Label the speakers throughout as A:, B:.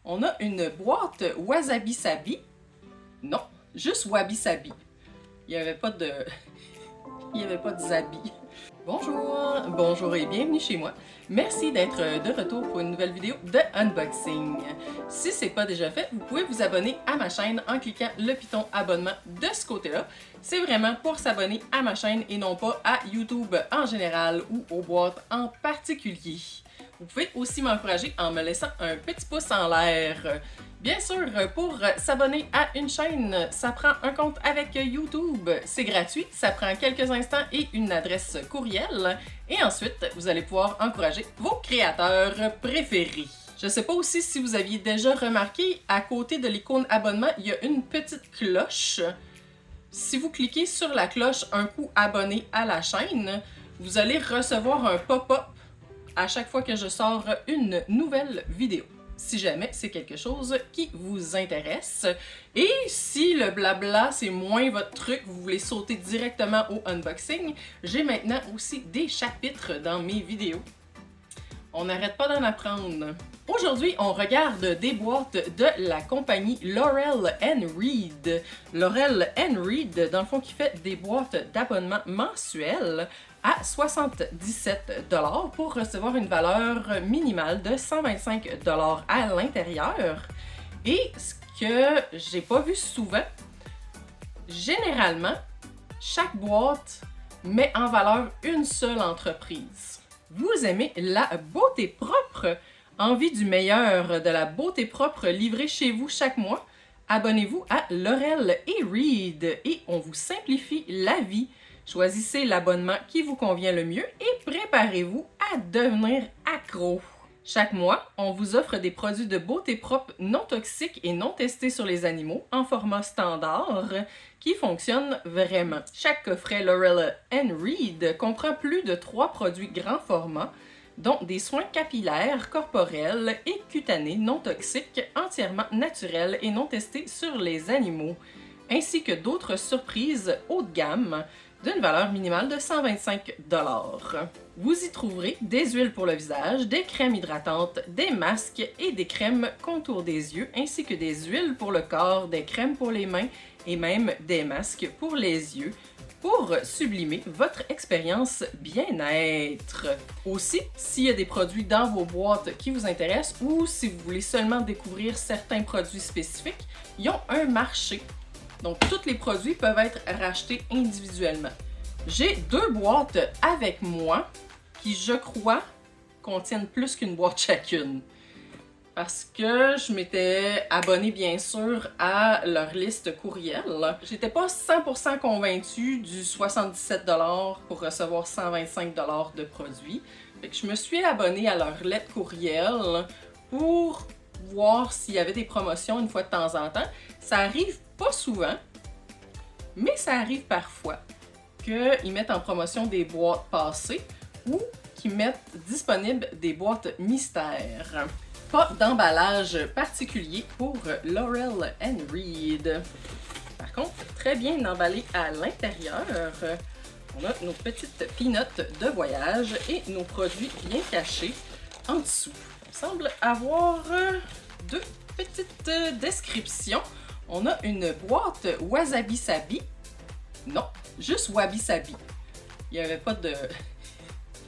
A: on a une boîte Wasabi Sabi. Non, juste Wabi Sabi. Il n'y avait pas de... Il n'y avait pas de Zabi. Bonjour et bienvenue chez moi. Merci d'être de retour pour une nouvelle vidéo de unboxing. Si ce n'est pas déjà fait, vous pouvez vous abonner à ma chaîne en cliquant le piton abonnement de ce côté-là. C'est vraiment pour s'abonner à ma chaîne et non pas à YouTube en général ou aux boîtes en particulier. Vous pouvez aussi m'encourager en me laissant un petit pouce en l'air. Bien sûr, pour s'abonner à une chaîne, ça prend un compte avec YouTube. C'est gratuit, ça prend quelques instants et une adresse courriel. Et ensuite, vous allez pouvoir encourager vos créateurs préférés. Je ne sais pas aussi si vous aviez déjà remarqué, à côté de l'icône abonnement, il y a une petite cloche. Si vous cliquez sur la cloche un coup abonné à la chaîne, vous allez recevoir un pop-up à chaque fois que je sors une nouvelle vidéo. Si jamais c'est quelque chose qui vous intéresse. Et si le blabla c'est moins votre truc, vous voulez sauter directement au unboxing, j'ai maintenant aussi des chapitres dans mes vidéos. On n'arrête pas d'en apprendre. Aujourd'hui, on regarde des boîtes de la compagnie Laurel & Reed. Laurel & Reed, dans le fond, qui fait des boîtes d'abonnement mensuel à 77 $ pour recevoir une valeur minimale de 125 $ à l'intérieur. Et ce que j'ai pas vu souvent, généralement, chaque boîte met en valeur une seule entreprise. Vous aimez la beauté propre? Envie du meilleur de la beauté propre livrée chez vous chaque mois? Abonnez-vous à Laurel & Reed et on vous simplifie la vie. Choisissez l'abonnement qui vous convient le mieux et préparez-vous à devenir accro. Chaque mois, on vous offre des produits de beauté propre non toxiques et non testés sur les animaux en format standard qui fonctionnent vraiment. Chaque coffret Laurel & Reed comprend plus de 3 produits grand format, dont des soins capillaires, corporels et cutanés non toxiques, entièrement naturels et non testés sur les animaux, ainsi que d'autres surprises haut de gamme d'une valeur minimale de 125 $. Vous y trouverez des huiles pour le visage, des crèmes hydratantes, des masques et des crèmes contour des yeux, ainsi que des huiles pour le corps, des crèmes pour les mains et même des masques pour les yeux, pour sublimer votre expérience bien-être. Aussi, s'il y a des produits dans vos boîtes qui vous intéressent ou si vous voulez seulement découvrir certains produits spécifiques, ils ont un marché. Donc, tous les produits peuvent être rachetés individuellement. J'ai 2 boîtes avec moi qui, je crois, contiennent plus qu'une boîte chacune. Parce que je m'étais abonnée, bien sûr, à leur liste courriel. J'étais pas 100% convaincue du 77 $ pour recevoir 125 $ de produits. Fait que je me suis abonnée à leur lettre courriel pour voir s'il y avait des promotions une fois de temps en temps. Ça arrive pas souvent, mais ça arrive parfois qu'ils mettent en promotion des boîtes passées ou qu'ils mettent disponibles des boîtes mystères. Pas d'emballage particulier pour Laurel & Reed. Par contre, très bien emballé à l'intérieur. On a nos petites peanuts de voyage et nos produits bien cachés en dessous. On semble avoir 2 petites descriptions. On a une boîte Wasabi Sabi. Non, juste Wabi Sabi. Il n'y avait pas de...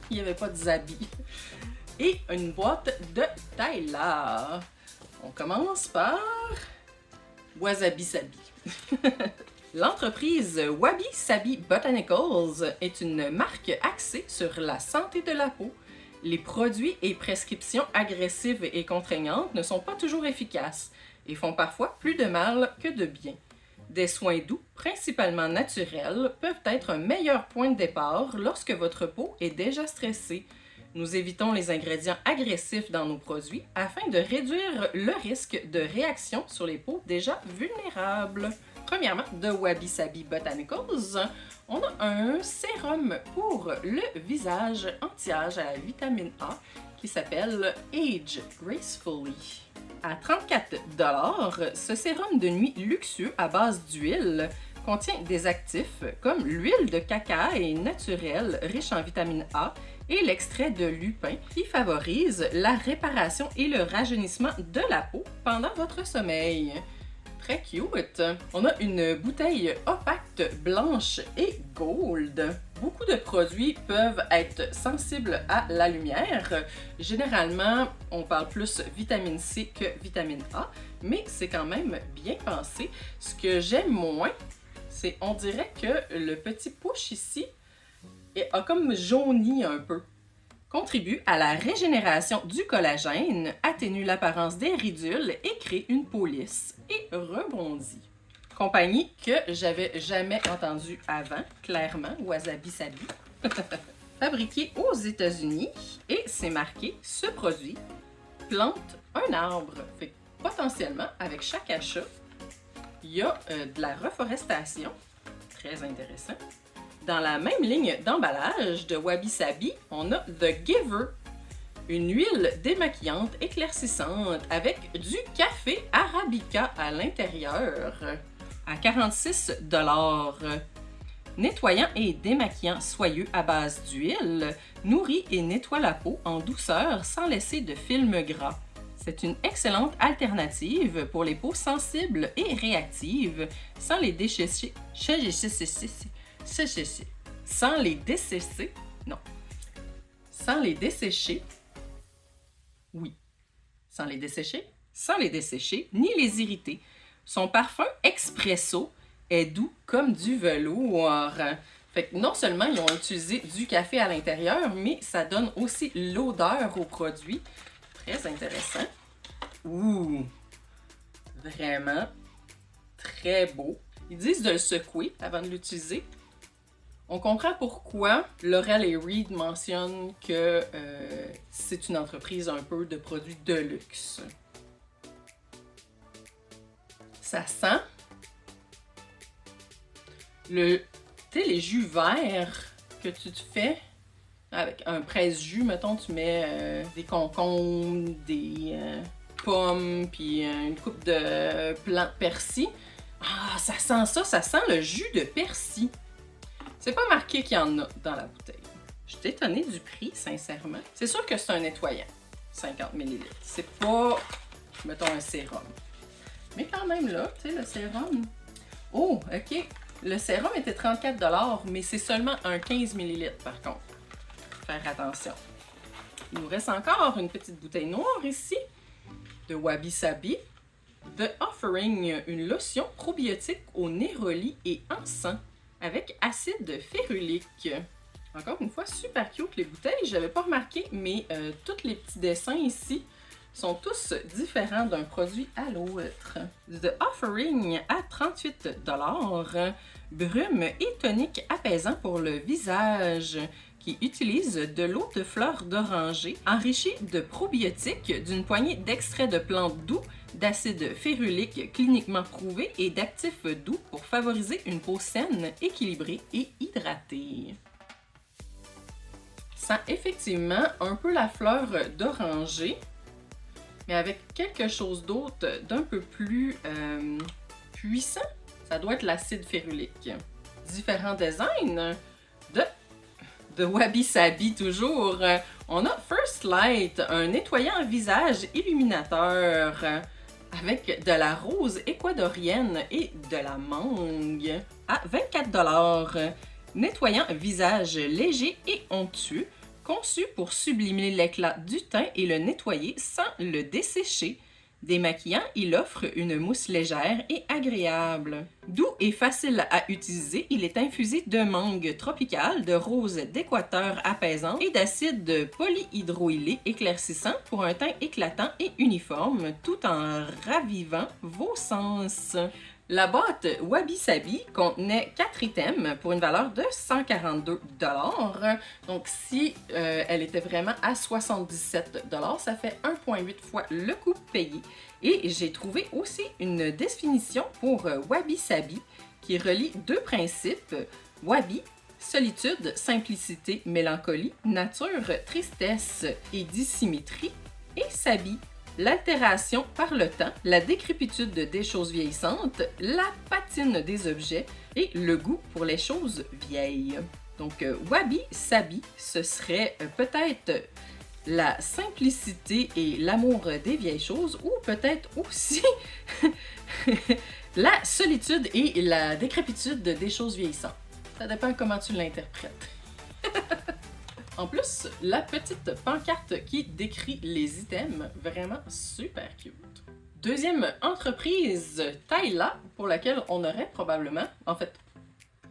A: Il n'y avait pas de Zabi. Et une boîte de Tyla. On commence par Wasabi Sabi. L'entreprise Wabi Sabi Botanicals est une marque axée sur la santé de la peau. Les produits et prescriptions agressives et contraignantes ne sont pas toujours efficaces et font parfois plus de mal que de bien. Des soins doux, principalement naturels, peuvent être un meilleur point de départ lorsque votre peau est déjà stressée. Nous évitons les ingrédients agressifs dans nos produits afin de réduire le risque de réaction sur les peaux déjà vulnérables. Premièrement, de Wabi Sabi Botanicals, on a un sérum pour le visage anti-âge à la vitamine A qui s'appelle Age Gracefully. À 34 $, ce sérum de nuit luxueux à base d'huile contient des actifs comme l'huile de cacaï naturelle riche en vitamine A et l'extrait de lupin qui favorise la réparation et le rajeunissement de la peau pendant votre sommeil. Très cute! On a une bouteille opaque blanche et gold. Beaucoup de produits peuvent être sensibles à la lumière. Généralement, on parle plus vitamine C que vitamine A, mais c'est quand même bien pensé. Ce que j'aime moins, c'est on dirait que le petit push ici a comme jauni un peu. Contribue à la régénération du collagène, atténue l'apparence des ridules et crée une peau lisse et rebondie. Compagnie que j'avais jamais entendue avant, clairement, Wasabi Sabi. Fabriqué aux États-Unis et c'est marqué « Ce produit plante un arbre ». Fait que potentiellement, avec chaque achat, il y a de la reforestation. Très intéressant. Dans la même ligne d'emballage de Wabi Sabi, on a The Giver, une huile démaquillante éclaircissante avec du café arabica à l'intérieur, à 46 $. Nettoyant et démaquillant soyeux à base d'huile, nourrit et nettoie la peau en douceur sans laisser de film gras. C'est une excellente alternative pour les peaux sensibles et réactives sans les dessécher. Sans les dessécher, non. Sans les dessécher, oui. Sans les dessécher, ni les irriter. Son parfum expresso est doux comme du velours. Fait que non seulement ils ont utilisé du café à l'intérieur, mais ça donne aussi l'odeur au produit. Très intéressant. Ouh! Vraiment très beau. Ils disent de le secouer avant de l'utiliser. On comprend pourquoi L'Oréal et Reed mentionnent que c'est une entreprise un peu de produits de luxe. Ça sent les jus verts que tu te fais avec un presse-jus, mettons, tu mets des concombres, des pommes, puis une coupe de plants de persil. Ah, ça sent le jus de persil. C'est pas marqué qu'il y en a dans la bouteille. Je suis étonnée du prix, sincèrement. C'est sûr que c'est un nettoyant, 50 ml. C'est pas, mettons, un sérum. Mais quand même là, tu sais, le sérum... Oh, OK. Le sérum était 34 $, mais c'est seulement un 15 ml par contre. Faire attention. Il nous reste encore une petite bouteille noire ici, de Wabi Sabi. The Offering, une lotion probiotique au néroli et encens avec acide férulique. Encore une fois, super cute les bouteilles. Je n'avais pas remarqué, mais tous les petits dessins ici sont tous différents d'un produit à l'autre. The Offering à 38 $. Brume et tonique apaisant pour le visage qui utilise de l'eau de fleurs d'oranger enrichie de probiotiques, d'une poignée d'extraits de plantes doux, d'acide férulique cliniquement prouvé et d'actifs doux pour favoriser une peau saine, équilibrée et hydratée. Sent effectivement un peu la fleur d'oranger, mais avec quelque chose d'autre d'un peu plus puissant. Ça doit être l'acide férulique. Différents designs de Wabi Sabi toujours. On a First Light, un nettoyant visage illuminateur avec de la rose équatorienne et de la mangue à 24 $. Nettoyant visage léger et onctueux, conçu pour sublimer l'éclat du teint et le nettoyer sans le dessécher. Démaquillant, il offre une mousse légère et agréable. Doux et facile à utiliser, il est infusé de mangue tropicale, de rose d'équateur apaisant et d'acide polyhydroxylé éclaircissant pour un teint éclatant et uniforme, tout en ravivant vos sens. La boîte Wabi Sabi contenait 4 items pour une valeur de 142 $. Donc, si elle était vraiment à 77 $, ça fait 1,8 fois le coût payé. Et j'ai trouvé aussi une définition pour Wabi Sabi qui relie deux principes. Wabi, solitude, simplicité, mélancolie, nature, tristesse et dissymétrie. Et Sabi, l'altération par le temps, la décrépitude des choses vieillissantes, la patine des objets et le goût pour les choses vieilles. Donc, Wabi Sabi, ce serait peut-être la simplicité et l'amour des vieilles choses, ou peut-être aussi la solitude et la décrépitude des choses vieillissantes. Ça dépend comment tu l'interprètes. En plus, la petite pancarte qui décrit les items, vraiment super cute. Deuxième entreprise, Tayla, pour laquelle on aurait probablement, en fait,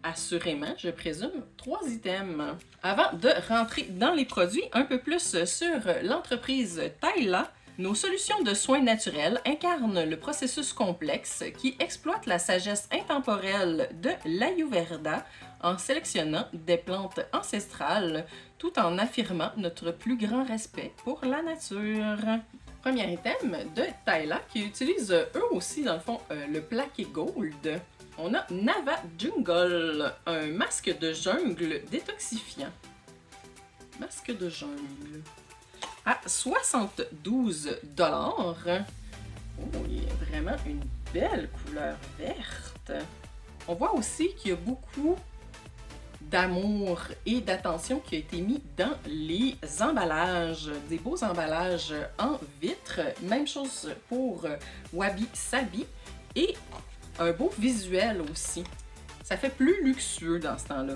A: assurément, je présume, 3 items. Avant de rentrer dans les produits un peu plus sur l'entreprise Tayla, nos solutions de soins naturels incarnent le processus complexe qui exploite la sagesse intemporelle de l'Ayurveda en sélectionnant des plantes ancestrales tout en affirmant notre plus grand respect pour la nature. Premier item de Tayla qui utilise eux aussi dans le fond le plaqué gold. On a Nava Jungle, un masque de jungle détoxifiant. Masque de jungle. À 72 $. Oh, il y a vraiment une belle couleur verte. On voit aussi qu'il y a beaucoup d'amour et d'attention qui a été mis dans les emballages, des beaux emballages en vitre. Même chose pour Wabi Sabi et un beau visuel aussi. Ça fait plus luxueux dans ce temps-là.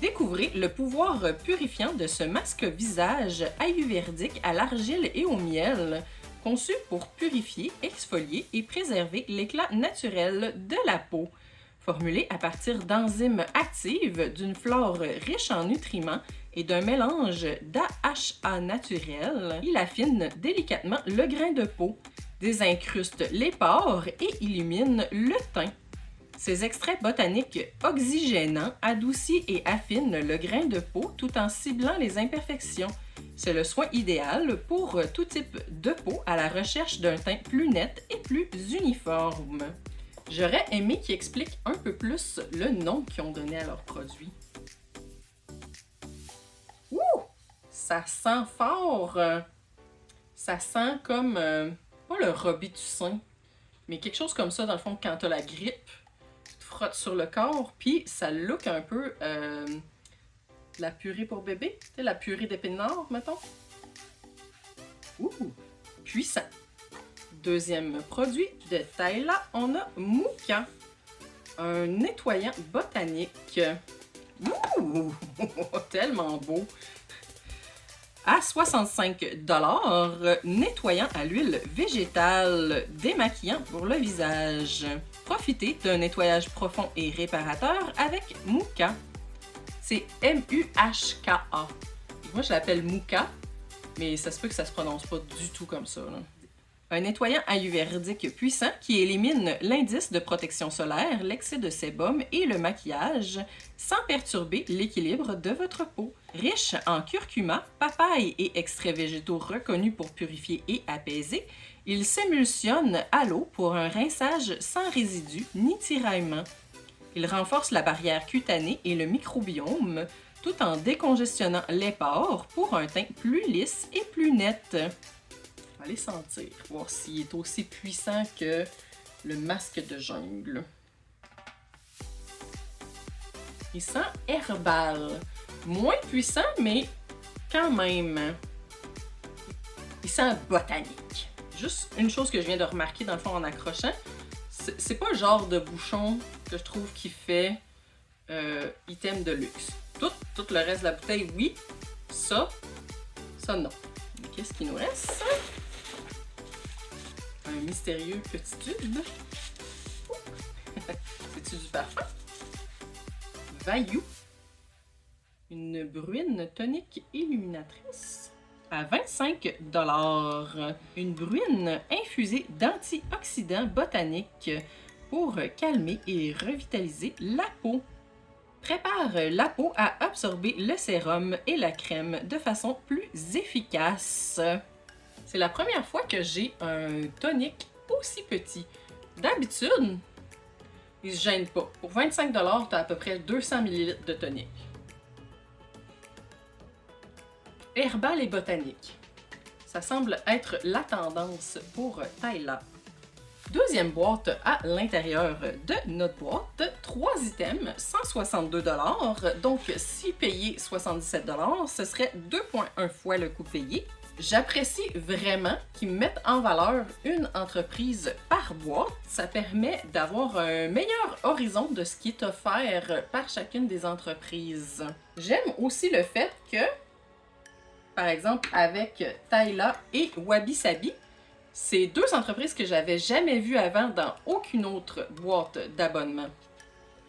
A: Découvrez le pouvoir purifiant de ce masque-visage ayurvédique à l'argile et au miel, conçu pour purifier, exfolier et préserver l'éclat naturel de la peau. Formulé à partir d'enzymes actives, d'une flore riche en nutriments et d'un mélange d'AHA naturel, il affine délicatement le grain de peau, désincruste les pores et illumine le teint. Ces extraits botaniques oxygénants adoucissent et affinent le grain de peau tout en ciblant les imperfections. C'est le soin idéal pour tout type de peau à la recherche d'un teint plus net et plus uniforme. J'aurais aimé qu'ils expliquent un peu plus le nom qu'ils ont donné à leurs produits. Ouh! Ça sent fort! Ça sent comme, pas le Robitussin, mais quelque chose comme ça, dans le fond, quand t'as la grippe, tu te frottes sur le corps, puis ça look un peu la purée pour bébé, tu sais, la purée d'épinards, mettons. Ouh! Puissant! Deuxième produit de Tayla, on a Muka, un nettoyant botanique. Ouh! Tellement beau! À 65 $, nettoyant à l'huile végétale, démaquillant pour le visage. Profitez d'un nettoyage profond et réparateur avec Muka. C'est M-U-H-K-A. Moi, je l'appelle Muka, mais ça se peut que ça se prononce pas du tout comme ça, là. Un nettoyant ayurvédique puissant qui élimine l'indice de protection solaire, l'excès de sébum et le maquillage sans perturber l'équilibre de votre peau. Riche en curcuma, papaye et extraits végétaux reconnus pour purifier et apaiser, il s'émulsionne à l'eau pour un rinçage sans résidus ni tiraillement. Il renforce la barrière cutanée et le microbiome tout en décongestionnant les pores pour un teint plus lisse et plus net. On va aller sentir, voir s'il est aussi puissant que le masque de jungle. Il sent herbal. Moins puissant, mais quand même. Il sent botanique. Juste une chose que je viens de remarquer dans le fond en accrochant, c'est pas le genre de bouchon que je trouve qui fait item de luxe. Tout le reste de la bouteille, oui. Ça non. Qu'est-ce qu'il nous reste? Un mystérieux petit tube. C'est-tu du parfum? Vaillou. Une bruine tonique illuminatrice. À 25 $. Une bruine infusée d'antioxydants botaniques pour calmer et revitaliser la peau. Prépare la peau à absorber le sérum et la crème de façon plus efficace. C'est la première fois que j'ai un tonique aussi petit. D'habitude, il se gêne pas. Pour 25 $, tu as à peu près 200 ml de tonique. Herbal et botanique. Ça semble être la tendance pour Tayla. Deuxième boîte à l'intérieur de notre boîte, 3 items, 162 $. Donc, si payé 77 $, ce serait 2,1 fois le coût payé. J'apprécie vraiment qu'ils mettent en valeur une entreprise par boîte. Ça permet d'avoir un meilleur horizon de ce qui est offert par chacune des entreprises. J'aime aussi le fait que, par exemple, avec Taila et Wabi Sabi, c'est deux entreprises que j'avais jamais vues avant dans aucune autre boîte d'abonnement.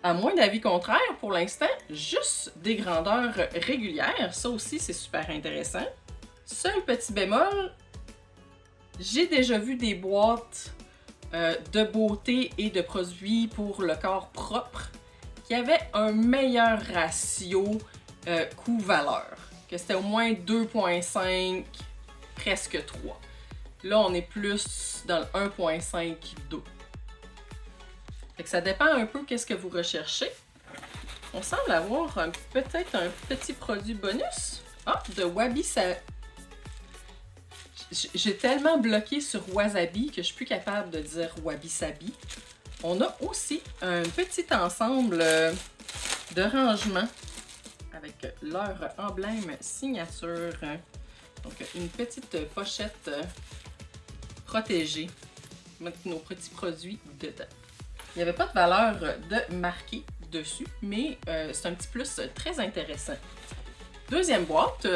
A: À moins d'avis contraire, pour l'instant, juste des grandeurs régulières. Ça aussi, c'est super intéressant. Seul petit bémol, j'ai déjà vu des boîtes de beauté et de produits pour le corps propre qui avaient un meilleur ratio coût-valeur. Que c'était au moins 2,5, presque 3. Là, on est plus dans le 1,5, 2. Fait que ça dépend un peu qu'est-ce que vous recherchez. On semble avoir peut-être un petit produit bonus. Ah, de Wabi Sabi. J'ai tellement bloqué sur Wasabi que je suis plus capable de dire Wabi Sabi. On a aussi un petit ensemble de rangements avec leur emblème signature. Donc, une petite pochette protégée. Mettre nos petits produits dedans. Il n'y avait pas de valeur de marqué dessus, mais c'est un petit plus très intéressant. Deuxième boîte,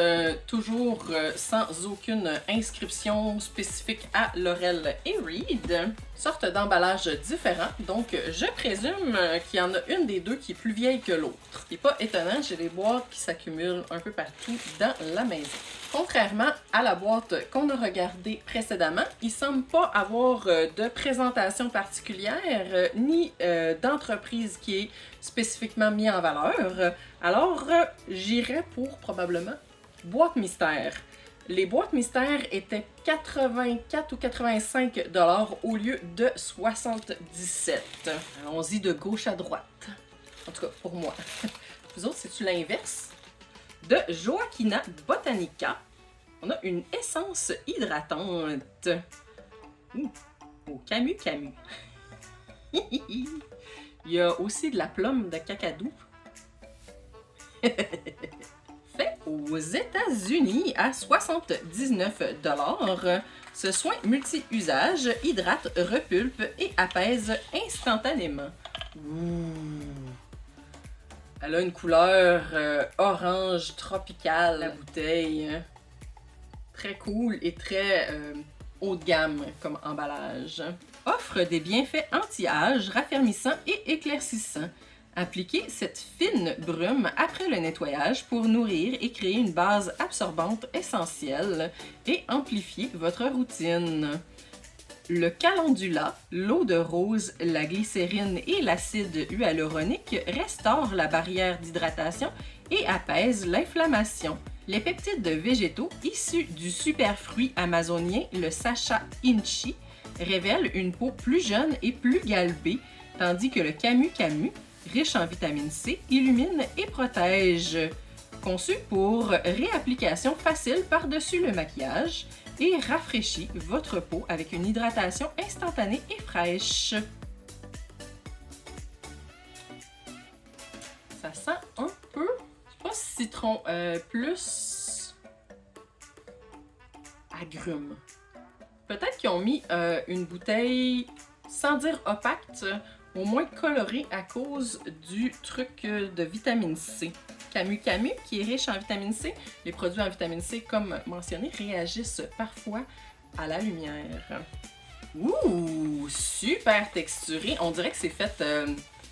A: toujours sans aucune inscription spécifique à Laurel et Reed. Sorte d'emballage différent, donc je présume qu'il y en a une des deux qui est plus vieille que l'autre. Ce qui n'est pas étonnant, j'ai des boîtes qui s'accumulent un peu partout dans la maison. Contrairement à la boîte qu'on a regardée précédemment, il ne semble pas avoir de présentation particulière ni d'entreprise qui est spécifiquement mis en valeur. Alors, j'irais pour probablement boîte mystère. Les boîtes mystères étaient 84 ou 85 $ au lieu de 77. Allons-y de gauche à droite. En tout cas, pour moi. Vous autres, c'est-tu l'inverse? De Joaquina Botanica, on a une essence hydratante. Au Camu Camu. Il y a aussi de la pomme de cacadou. Fait aux États-Unis à 79 $. Ce soin multi-usage hydrate, repulpe et apaise instantanément. Elle a une couleur orange tropicale, la bouteille. Très cool et très haut de gamme comme emballage. Offre des bienfaits anti-âge, raffermissants et éclaircissants. Appliquez cette fine brume après le nettoyage pour nourrir et créer une base absorbante essentielle et amplifier votre routine. Le calendula, l'eau de rose, la glycérine et l'acide hyaluronique restaurent la barrière d'hydratation et apaisent l'inflammation. Les peptides végétaux issus du superfruit amazonien, le Sacha Inchi, révèlent une peau plus jeune et plus galbée, tandis que le Camu Camu, riche en vitamine C, illumine et protège. Conçu pour réapplication facile par-dessus le maquillage et rafraîchit votre peau avec une hydratation instantanée et fraîche. Ça sent un peu, pas citron, plus agrumes. Peut-être qu'ils ont mis une bouteille, sans dire opaque, au moins colorée à cause du truc de vitamine C. Camu Camu, qui est riche en vitamine C. Les produits en vitamine C, comme mentionné, réagissent parfois à la lumière. Ouh, super texturé. On dirait que c'est fait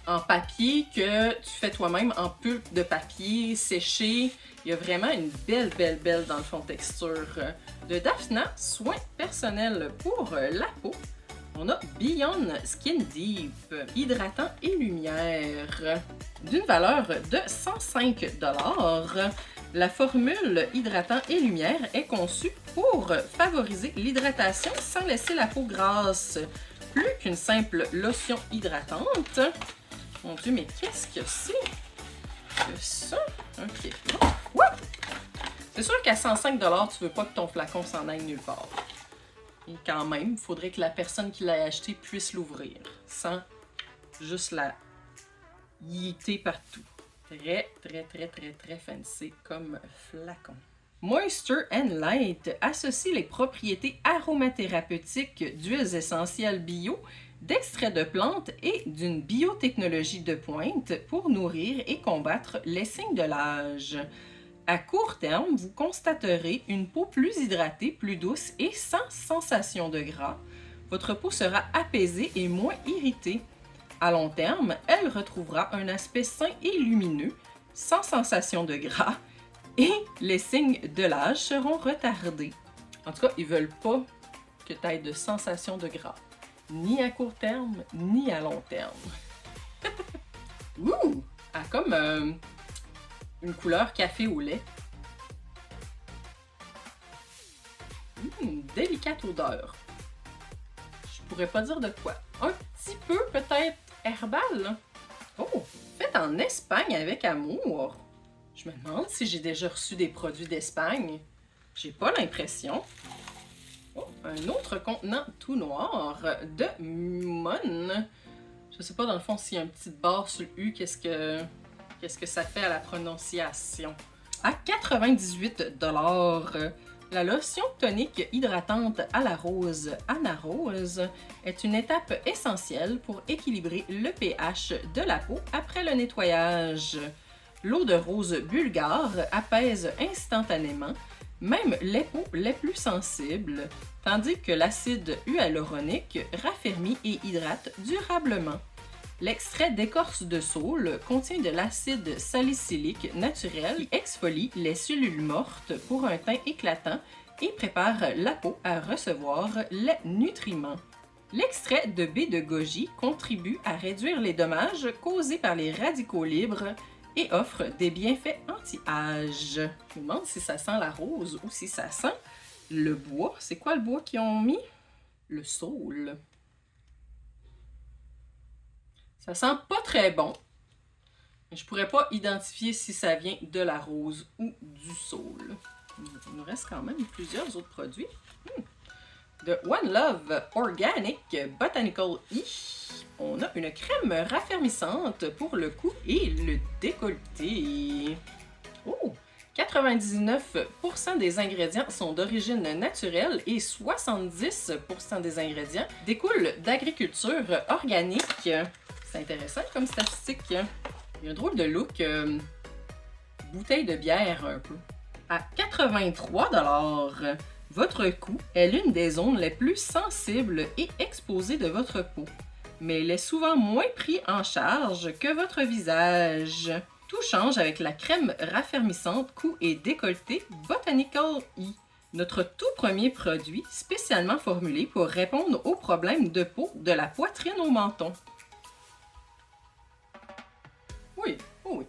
A: en papier que tu fais toi-même, en pulpe de papier séché. Il y a vraiment une belle dans le fond texture. De Daphna, soins personnels pour la peau. On a Beyond Skin Deep, hydratant et lumière, d'une valeur de 105 $. La formule hydratant et lumière est conçue pour favoriser l'hydratation sans laisser la peau grasse. Plus qu'une simple lotion hydratante. Mon Dieu, mais qu'est-ce que c'est que ça? Ok. C'est sûr qu'à 105 $, tu veux pas que ton flacon s'en aille nulle part. Et quand même, il faudrait que la personne qui l'a acheté puisse l'ouvrir, sans juste la yeeter partout. Très, très, très, très, très fancy comme flacon. Moisture and Light associe les propriétés aromathérapeutiques d'huiles essentielles bio, d'extraits de plantes et d'une biotechnologie de pointe pour nourrir et combattre les signes de l'âge. À court terme, vous constaterez une peau plus hydratée, plus douce et sans sensation de gras. Votre peau sera apaisée et moins irritée. À long terme, elle retrouvera un aspect sain et lumineux, sans sensation de gras, et les signes de l'âge seront retardés. En tout cas, ils veulent pas que tu aies de sensation de gras, ni à court terme, ni à long terme. Ouh! Elle a comme une couleur café au lait. Délicate odeur. Je pourrais pas dire de quoi. Un petit peu peut-être herbal. Oh! Fait en Espagne avec amour. Je me demande si j'ai déjà reçu des produits d'Espagne. J'ai pas l'impression. Oh, un autre contenant tout noir de Mon. Je sais pas dans le fond s'il y a une petite barre sur le U, qu'est-ce que ça fait à la prononciation. À 98 $, la lotion tonique hydratante à la rose Anna Rose est une étape essentielle pour équilibrer le pH de la peau après le nettoyage. L'eau de rose bulgare apaise instantanément, même les peaux les plus sensibles, tandis que l'acide hyaluronique raffermit et hydrate durablement. L'extrait d'écorce de saule contient de l'acide salicylique naturel qui exfolie les cellules mortes pour un teint éclatant et prépare la peau à recevoir les nutriments. L'extrait de baie de goji contribue à réduire les dommages causés par les radicaux libres et offre des bienfaits anti-âge. Je me demande si ça sent la rose ou si ça sent le bois. C'est quoi le bois qu'ils ont mis? Le saule. Ça sent pas très bon. Je pourrais pas identifier si ça vient de la rose ou du saule. Il nous reste quand même plusieurs autres produits. De One Love Organic Botanical E, on a une crème raffermissante pour le cou et le décolleté. Oh! 99% des ingrédients sont d'origine naturelle et 70% des ingrédients découlent d'agriculture organique. C'est intéressant comme statistique. Il y a un drôle de look bouteille de bière un peu. À 83 $, votre cou est l'une des zones les plus sensibles et exposées de votre peau, mais il est souvent moins pris en charge que votre visage. Tout change avec la crème raffermissante cou et décolleté Botanical E, notre tout premier produit spécialement formulé pour répondre aux problèmes de peau de la poitrine au menton. Oui, oh oui.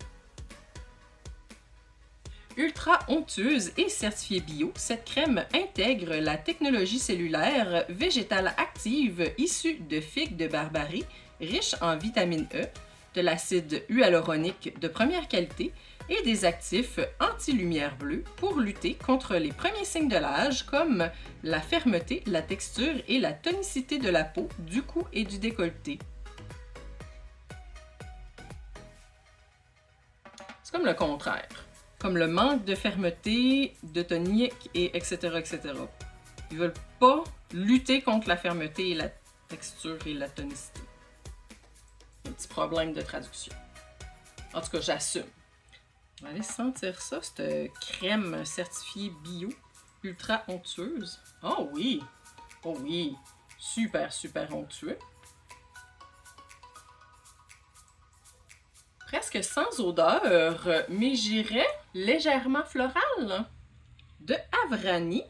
A: Ultra onctueuse et certifiée bio, cette crème intègre la technologie cellulaire végétale active issue de figues de Barbarie, riche en vitamine E, de l'acide hyaluronique de première qualité et des actifs anti-lumière bleue pour lutter contre les premiers signes de l'âge comme la fermeté, la texture et la tonicité de la peau, du cou et du décolleté. C'est comme le contraire. Comme le manque de fermeté, de tonique, et etc., etc. Ils veulent pas lutter contre la fermeté et la texture et la tonicité. Un petit problème de traduction. En tout cas, j'assume. On va aller sentir ça, cette crème certifiée bio, ultra onctueuse. Oh oui! Oh oui! Super, super onctueux. Presque sans odeur, mais j'irais légèrement floral. De Avrani,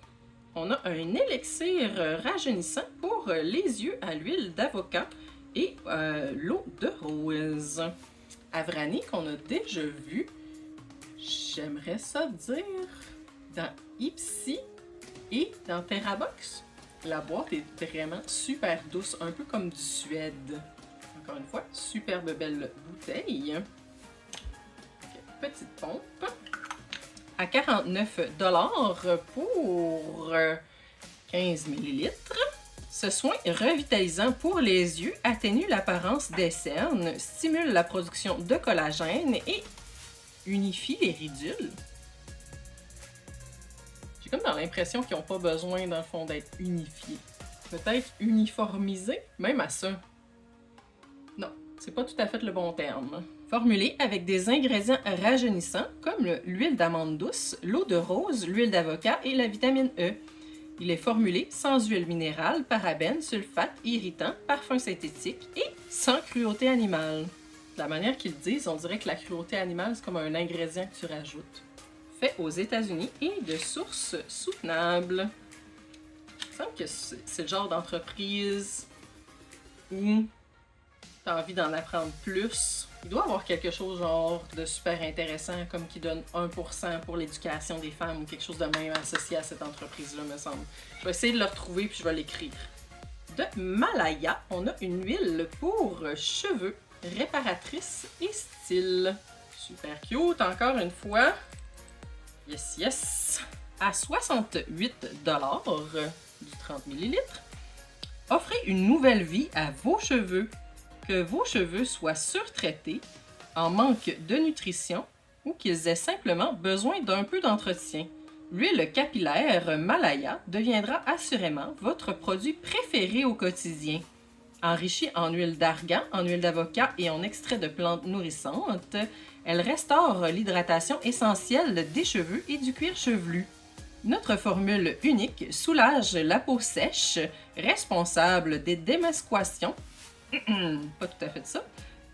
A: on a un élixir rajeunissant pour les yeux à l'huile d'avocat et l'eau de rose. Avrani qu'on a déjà vu, j'aimerais ça dire, dans Ipsy et dans Terrabox. La boîte est vraiment super douce, un peu comme du Suède. Encore une fois, superbe belle bouteille. Petite pompe. À 49 $ pour 15 ml. Ce soin revitalisant pour les yeux atténue l'apparence des cernes, stimule la production de collagène et unifie les ridules. J'ai comme dans l'impression qu'ils n'ont pas besoin, dans le fond, d'être unifiés. Peut-être uniformisés, même à ça. Non, c'est pas tout à fait le bon terme. Formulé avec des ingrédients rajeunissants comme l'huile d'amande douce, l'eau de rose, l'huile d'avocat et la vitamine E. Il est formulé sans huile minérale, parabènes, sulfates, irritants, parfums synthétiques et sans cruauté animale. De la manière qu'ils disent, on dirait que la cruauté animale, c'est comme un ingrédient que tu rajoutes. Fait aux États-Unis et de sources soutenables. Il me semble que c'est le genre d'entreprise où tu as envie d'en apprendre plus. Il doit y avoir quelque chose genre de super intéressant, comme qui donne 1% pour l'éducation des femmes ou quelque chose de même associé à cette entreprise-là, me semble. Je vais essayer de le retrouver puis je vais l'écrire. De Malaya, on a une huile pour cheveux, réparatrice et style. Super cute, encore une fois. Yes, yes! À 68$ du 30 ml, offrez une nouvelle vie à vos cheveux. Que vos cheveux soient surtraités, en manque de nutrition ou qu'ils aient simplement besoin d'un peu d'entretien. L'huile capillaire Malaya deviendra assurément votre produit préféré au quotidien. Enrichie en huile d'argan, en huile d'avocat et en extrait de plantes nourrissantes, elle restaure l'hydratation essentielle des cheveux et du cuir chevelu. Notre formule unique soulage la peau sèche, responsable des démasquations, pas tout à fait ça,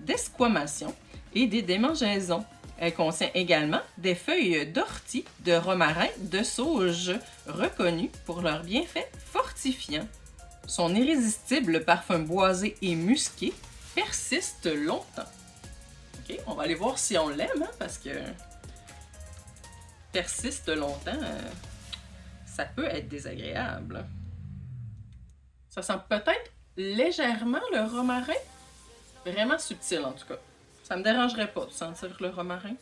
A: d'esquamation et des démangeaisons. Elle contient également des feuilles d'ortie, de romarin, de sauge, reconnues pour leurs bienfaits fortifiants. Son irrésistible parfum boisé et musqué persiste longtemps. Ok, on va aller voir si on l'aime, hein, parce que persiste longtemps, ça peut être désagréable. Ça sent peut-être légèrement le romarin. Vraiment subtil en tout cas. Ça me dérangerait pas de sentir le romarin.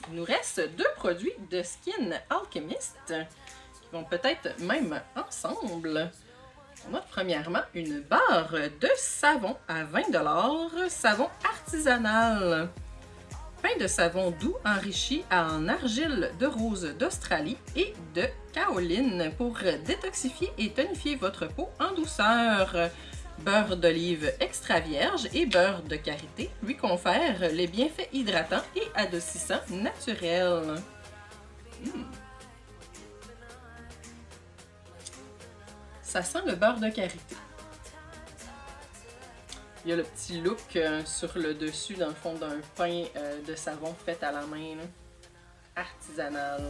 A: Il nous reste 2 produits de Skin Alchemist qui vont peut-être même ensemble. On a premièrement une barre de savon à 20$, savon artisanal. Pain de savon doux enrichi en argile de rose d'Australie et de kaoline pour détoxifier et tonifier votre peau en douceur. Beurre d'olive extra vierge et beurre de karité lui confèrent les bienfaits hydratants et adoucissants naturels. Ça sent le beurre de karité. Il y a le petit look sur le dessus, dans le fond, d'un pain de savon fait à la main, là. Artisanal.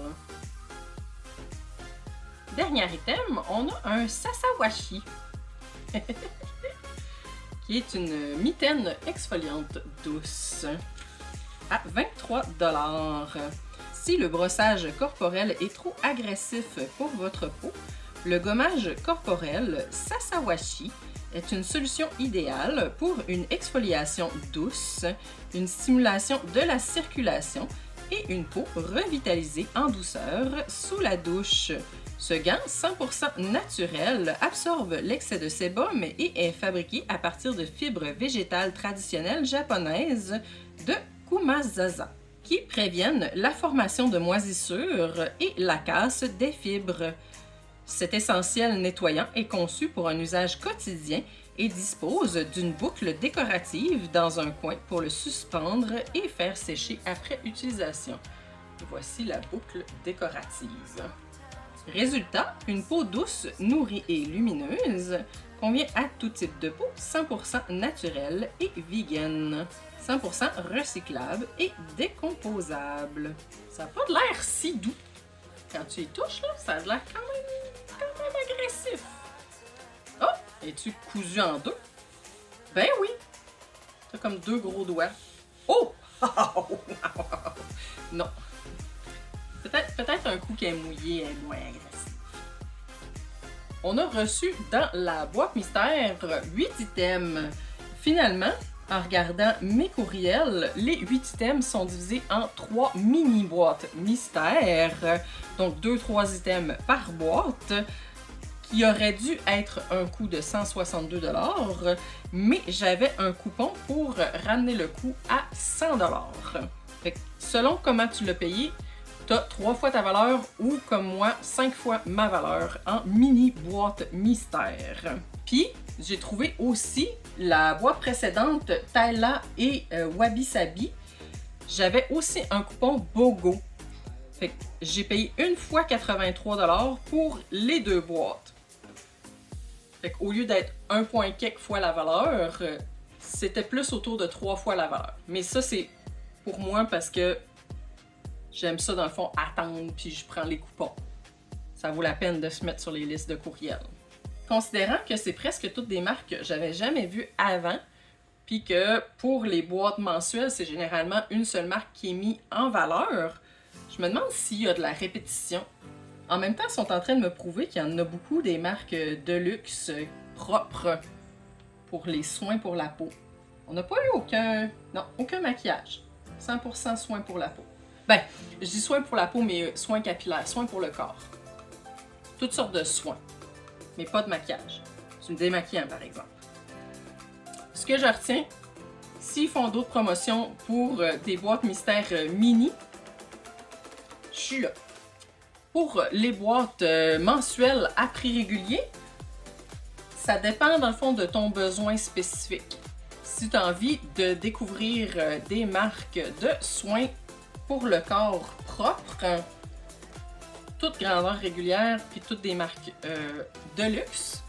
A: Dernier item, on a un Sasawashi, qui est une mitaine exfoliante douce à 23$. Si le brossage corporel est trop agressif pour votre peau, le gommage corporel Sasawashi est une solution idéale pour une exfoliation douce, une stimulation de la circulation et une peau revitalisée en douceur sous la douche. Ce gant 100% naturel absorbe l'excès de sébum et est fabriqué à partir de fibres végétales traditionnelles japonaises de Kumazaza, qui préviennent la formation de moisissures et la casse des fibres. Cet essentiel nettoyant est conçu pour un usage quotidien et dispose d'une boucle décorative dans un coin pour le suspendre et faire sécher après utilisation. Voici la boucle décorative. Résultat, une peau douce, nourrie et lumineuse convient à tout type de peau 100% naturelle et vegan, 100% recyclable et décomposable. Ça n'a pas de l'air si doux. Quand tu y touches, là, ça a l'air quand même agressif. Oh, es-tu cousu en 2? Ben oui! T'as comme 2 gros doigts. Oh! Non. Peut-être un coup qui est mouillé est moins agressif. On a reçu dans la boîte mystère 8 items. Finalement, en regardant mes courriels, les 8 items sont divisés en 3 mini-boîtes mystères. Donc 2-3 items par boîte. qui aurait dû être un coût de 162 $, mais j'avais un coupon pour ramener le coût à 100 $. Fait que selon comment tu l'as payé, tu as 3 fois ta valeur ou, comme moi, 5 fois ma valeur en mini boîte mystère. Puis, j'ai trouvé aussi la boîte précédente, Tyla et Wabi Sabi. J'avais aussi un coupon BOGO. Fait que j'ai payé une fois 83 $ pour les 2 boîtes. Fait qu'au lieu d'être 1 quelque fois la valeur, c'était plus autour de 3 fois la valeur. Mais ça, c'est pour moi parce que j'aime ça, dans le fond, attendre, puis je prends les coupons. Ça vaut la peine de se mettre sur les listes de courriels. Considérant que c'est presque toutes des marques que j'avais jamais vues avant, puis que pour les boîtes mensuelles, c'est généralement une seule marque qui est mise en valeur, je me demande s'il y a de la répétition. En même temps, ils sont en train de me prouver qu'il y en a beaucoup des marques de luxe propres pour les soins pour la peau. On n'a pas eu aucun maquillage. 100% soins pour la peau. Ben, je dis soins pour la peau, mais soins capillaires, soins pour le corps. Toutes sortes de soins, mais pas de maquillage. C'est une démaquillant, par exemple. Ce que je retiens, s'ils font d'autres promotions pour des boîtes mystères mini, je suis là. Pour les boîtes mensuelles à prix régulier, ça dépend dans le fond de ton besoin spécifique. Si tu as envie de découvrir des marques de soins pour le corps propre, toutes grandeurs régulières, puis toutes des marques de luxe,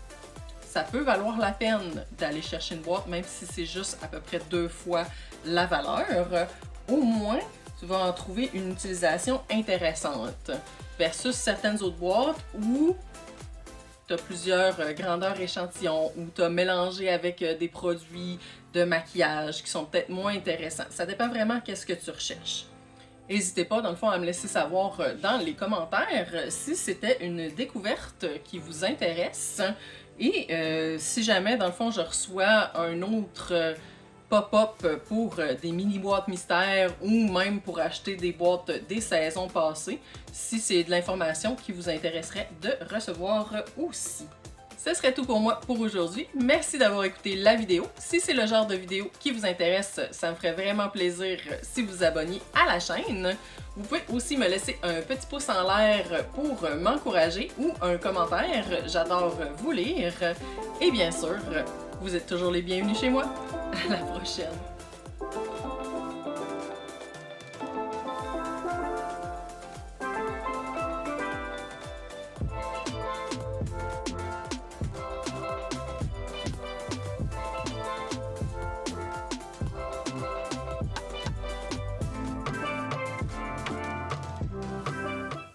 A: ça peut valoir la peine d'aller chercher une boîte, même si c'est juste à peu près 2 fois la valeur. Au moins, tu vas en trouver une utilisation intéressante versus certaines autres boîtes où tu as plusieurs grandeurs échantillons, où tu as mélangé avec des produits de maquillage qui sont peut-être moins intéressants. Ça dépend vraiment qu'est-ce que tu recherches. N'hésitez pas, dans le fond, à me laisser savoir dans les commentaires si c'était une découverte qui vous intéresse. Et si jamais, dans le fond, je reçois un autre pop-up pour des mini-boîtes mystères ou même pour acheter des boîtes des saisons passées, si c'est de l'information qui vous intéresserait de recevoir aussi. Ce serait tout pour moi pour aujourd'hui. Merci d'avoir écouté la vidéo. Si c'est le genre de vidéo qui vous intéresse, ça me ferait vraiment plaisir si vous vous abonniez à la chaîne. Vous pouvez aussi me laisser un petit pouce en l'air pour m'encourager ou un commentaire. J'adore vous lire. Et bien sûr, vous êtes toujours les bienvenus chez moi. À la prochaine!